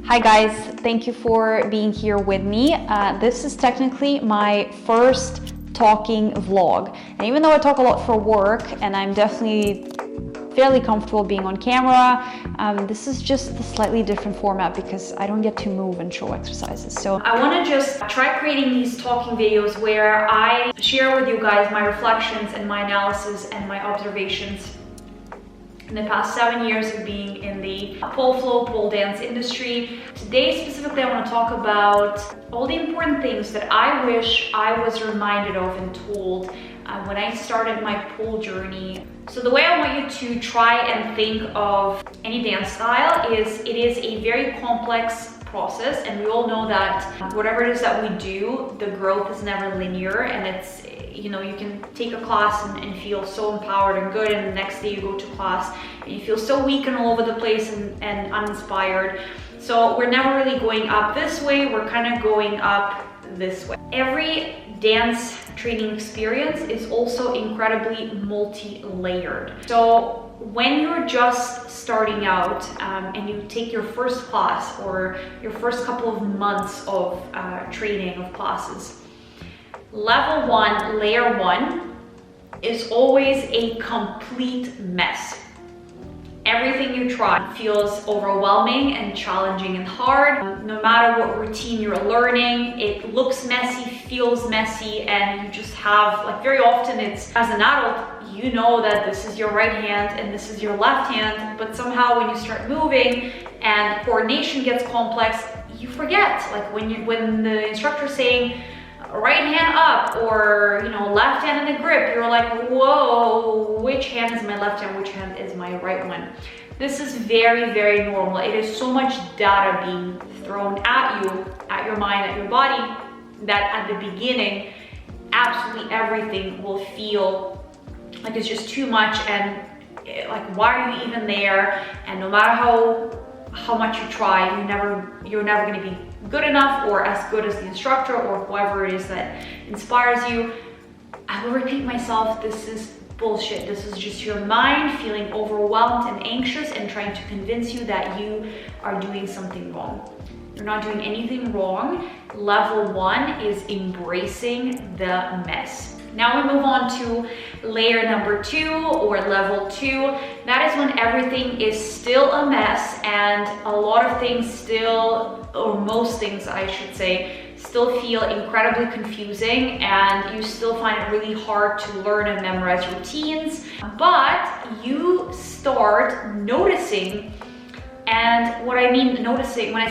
Hi guys, thank you for being here with me. This is technically my first talking vlog. And even though I talk a lot for work and I'm definitely fairly comfortable being on camera, this is just a slightly different format because I don't get to move and show exercises. So I want to just try creating these talking videos where I share with you guys my reflections and my analysis and my observations in the past 7 years of being in the pole flow, pole dance industry. Today specifically, I want to talk about all the important things that I wish I was reminded of and told when I started my pole journey. So the way I want you to try and think of any dance style is it is a very complex process, and we all know that whatever it is that we do, the growth is never linear, and it's, you know, you can take a class and feel so empowered and good, and the next day you go to class and you feel so weak and all over the place and uninspired. So we're never really going up this way, we're kind of going up this way. Every dance training experience is also incredibly multi-layered. So when you're just starting out and you take your first class or your first couple of months of training of classes, level 1, layer 1 is always a complete mess. Everything you try feels overwhelming and challenging and hard. No matter what routine you're learning, it looks messy, feels messy, and you just have, like, very often it's, as an adult, you know that this is your right hand and this is your left hand, but somehow when you start moving and coordination gets complex, you forget. Like when the instructor's saying right hand up or, you know, left hand in the grip, you're like, whoa, which hand is my left hand, which hand is my right one? This is very, very normal. It is so much data being thrown at you, at your mind, at your body, that at the beginning, absolutely everything will feel like it's just too much, and like, why are you even there? And no matter how much you try, you're never going to be good enough or as good as the instructor or whoever it is that inspires you. I will repeat myself, this is bullshit. This is just your mind feeling overwhelmed and anxious and trying to convince you that you are doing something wrong. You're not doing anything wrong. Level 1 is embracing the mess. Now we move on to layer number 2 or level 2. That is when everything is still a mess and a lot of things still, or most things I should say, still feel incredibly confusing and you still find it really hard to learn and memorize routines, but you start noticing. And what I mean noticing, when I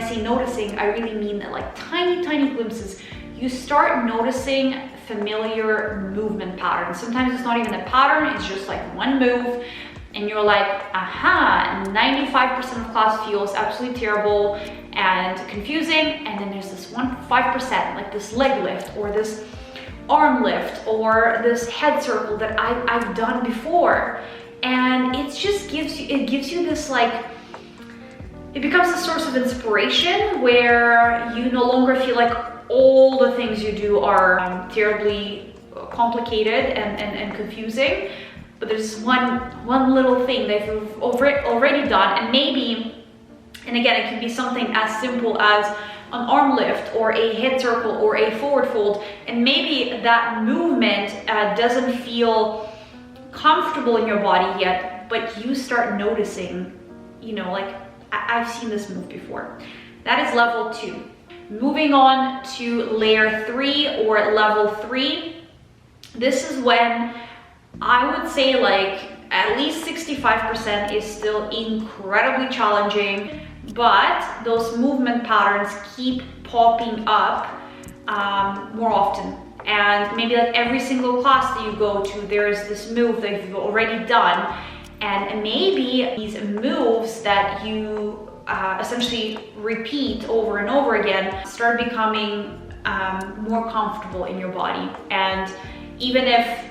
say noticing, I really mean that, like, tiny glimpses. You start noticing familiar movement patterns. Sometimes it's not even a pattern, it's just like one move, and you're like, aha, 95% of class feels absolutely terrible and confusing, and then there's this 5%, like this leg lift or this arm lift or this head circle that I've done before, and it just gives you this, like, it becomes a source of inspiration where you no longer feel like all the things you do are terribly complicated and confusing, but there's one little thing that you've already done, and maybe, and again, it can be something as simple as an arm lift or a head circle or a forward fold, and maybe that movement doesn't feel comfortable in your body yet, but you start noticing, you know, like, I've seen this move before. That is level 2. Moving on to layer 3 or level 3, this is when I would say, like, at least 65% is still incredibly challenging, but those movement patterns keep popping up more often. And maybe, like, every single class that you go to, there's this move that you've already done, and maybe these moves that you essentially repeat over and over again start becoming more comfortable in your body. And even if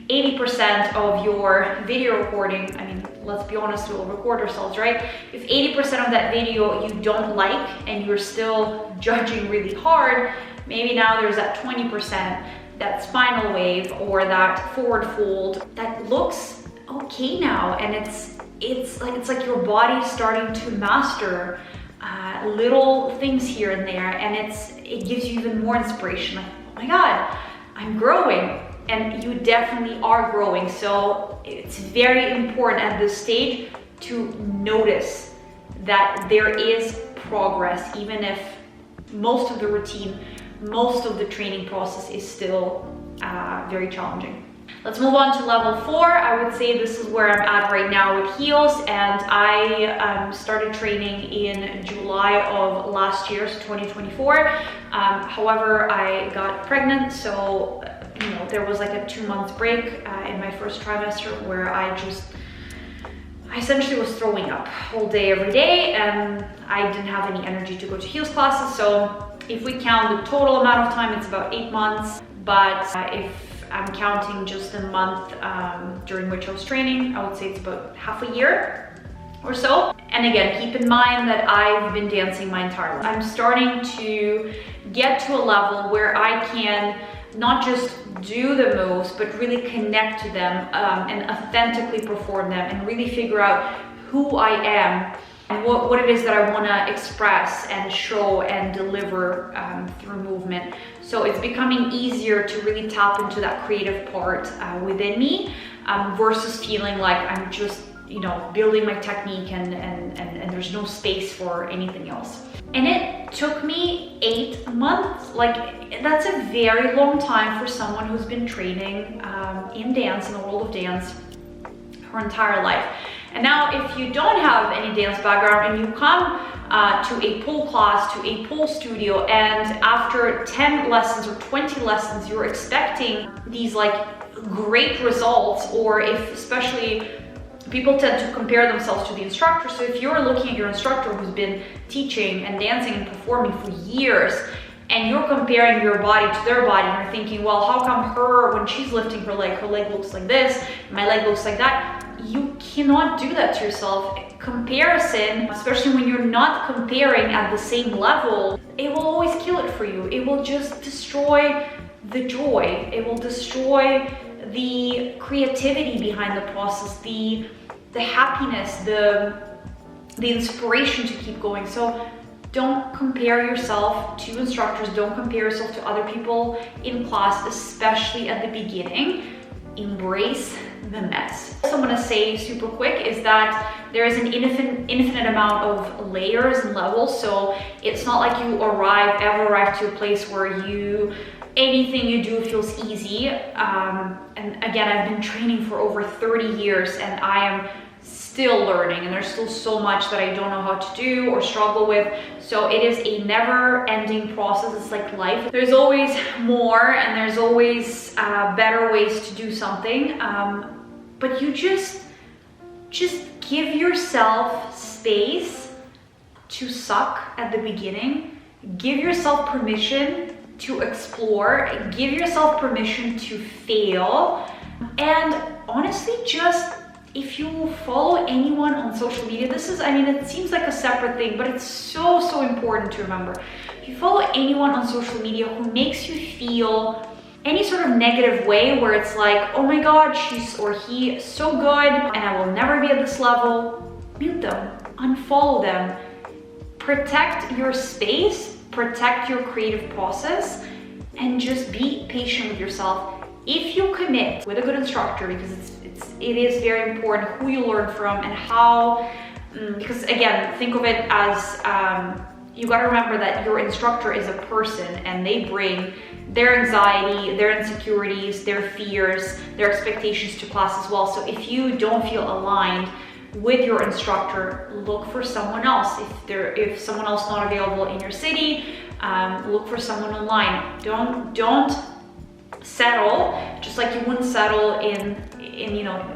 80% of your video recording, I mean, let's be honest, we'll record ourselves, right? If 80% of that video you don't like and you're still judging really hard, maybe now there's that 20%, that spinal wave or that forward fold that looks okay now, and it's like your body's starting to master little things here and there, and it gives you even more inspiration. Like, oh my God, I'm growing. And you definitely are growing. So it's very important at this stage to notice that there is progress, even if most of the routine, most of the training process is still very challenging. Let's move on to level 4. I would say this is where I'm at right now with heels, and I started training in July of last year, so 2024. However, I got pregnant, so there was like a 2-month break in my first trimester where I essentially was throwing up all day, every day, and I didn't have any energy to go to heels classes. So if we count the total amount of time, it's about 8 months. But if I'm counting just the month during which I was training, I would say it's about half a year or so. And again, keep in mind that I've been dancing my entire life. I'm starting to get to a level where I can not just do the moves, but really connect to them and authentically perform them, and really figure out who I am and what it is that I want to express and show and deliver through movement. So it's becoming easier to really tap into that creative part within me versus feeling like I'm just building my technique and there's no space for anything else. And it took me 8 months. Like, that's a very long time for someone who's been training in dance, in the world of dance, her entire life. And now if you don't have any dance background and you come to a pole class, to a pole studio, and after 10 lessons or 20 lessons, you're expecting these like great results, or if especially people tend to compare themselves to the instructor. So if you're looking at your instructor who's been teaching and dancing and performing for years, and you're comparing your body to their body, and you're thinking, well, how come her, when she's lifting her leg looks like this, my leg looks like that? You cannot do that to yourself. Comparison, especially when you're not comparing at the same level, it will always kill it for you. It will just destroy the joy. It will destroy the creativity behind the process, the happiness, the inspiration to keep going. So don't compare yourself to instructors. Don't compare yourself to other people in class, especially at the beginning. Embrace the mess. Also, I'm gonna say super quick is that there is an infinite amount of layers and levels. So it's not like you ever arrive to a place where anything you do feels easy. And again, I've been training for over 30 years and I am still learning, and there's still so much that I don't know how to do or struggle with. So it is a never-ending process. It's like life. There's always more, and there's always better ways to do something. But you just give yourself space to suck at the beginning. Give yourself permission to explore. Give yourself permission to fail. And honestly, just if you follow anyone on social media, it seems like a separate thing, but it's so important to remember. If you follow anyone on social media who makes you feel any sort of negative way, where it's like, oh my God, she's or he is so good and I will never be at this level, mute them, unfollow them. Protect your space, protect your creative process, and just be patient with yourself. If you commit with a good instructor, because it is very important who you learn from and how, because again, think of it as, you gotta remember that your instructor is a person and they bring their anxiety, their insecurities, their fears, their expectations to class as well. So if you don't feel aligned with your instructor, look for someone else. If someone else not available in your city, look for someone online. Don't settle, just like you wouldn't settle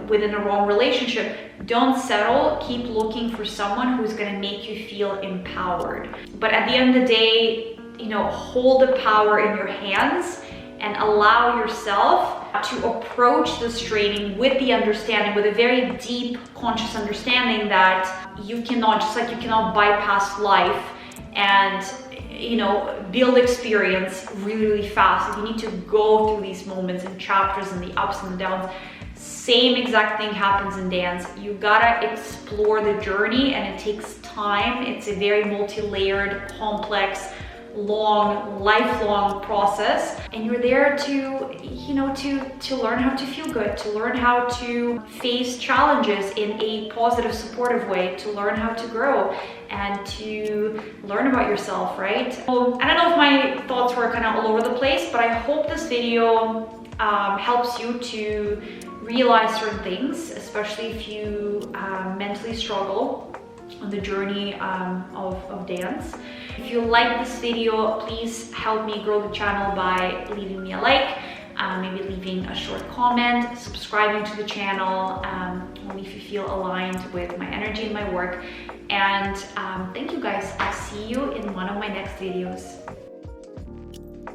within a wrong relationship. Don't settle. Keep looking for someone who's going to make you feel empowered. But at the end of the day, hold the power in your hands and allow yourself to approach this training with the understanding, with a very deep conscious understanding that you cannot, just like you cannot bypass life and build experience really fast. You need to go through these moments and chapters and the ups and the downs Same exact thing happens in dance. You gotta explore the journey, and it takes time. It's a very multi-layered, complex, long, lifelong process, and you're there to, you know, to learn how to feel good, to learn how to face challenges in a positive, supportive way, to learn how to grow and to learn about yourself, right? So I don't know if my thoughts were kind of all over the place, but I hope this video helps you to realize certain things, especially if you mentally struggle on the journey of dance. If you like this video, please help me grow the channel by leaving me a like, maybe leaving a short comment, subscribing to the channel, only if you feel aligned with my energy and my work. And thank you guys. I'll see you in one of my next videos.